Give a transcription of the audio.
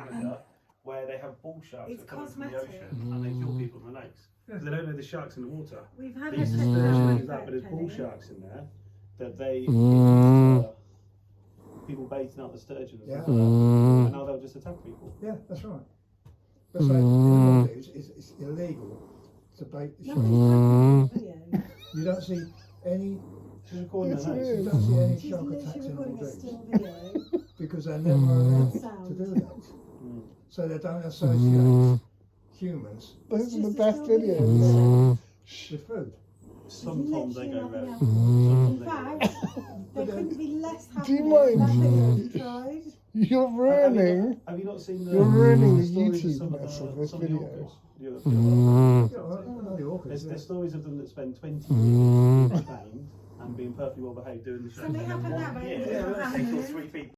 Canada, where they have bull sharks It's that come from the cosmetic. ocean and they kill people in the lakes because they don't know the sharks in the water. We've had These a sturgeon is that, but there's bull sharks in there that they people baiting out the sturgeons and now they'll just attack people. Yeah, that's right. But so in the Maldives, it's illegal to bait the sharks. You don't see any. She's recording the notes. You don't see any shark attacks in the Maldives because they're never allowed to do that. So they don't associate humans Those are the best videos. with food. Sometimes they go round. In fact, there couldn't be less happy. Do you mind? Tried. You're ruining. Have you not seen the? You're ruining the stories of YouTube some mess of the- this some of the video. orcas? Yeah, well, the orcas, There's stories of them that spend 20 years being trained and being perfectly well behaved doing the show. Something happened that way. Yeah, they kill 3 people.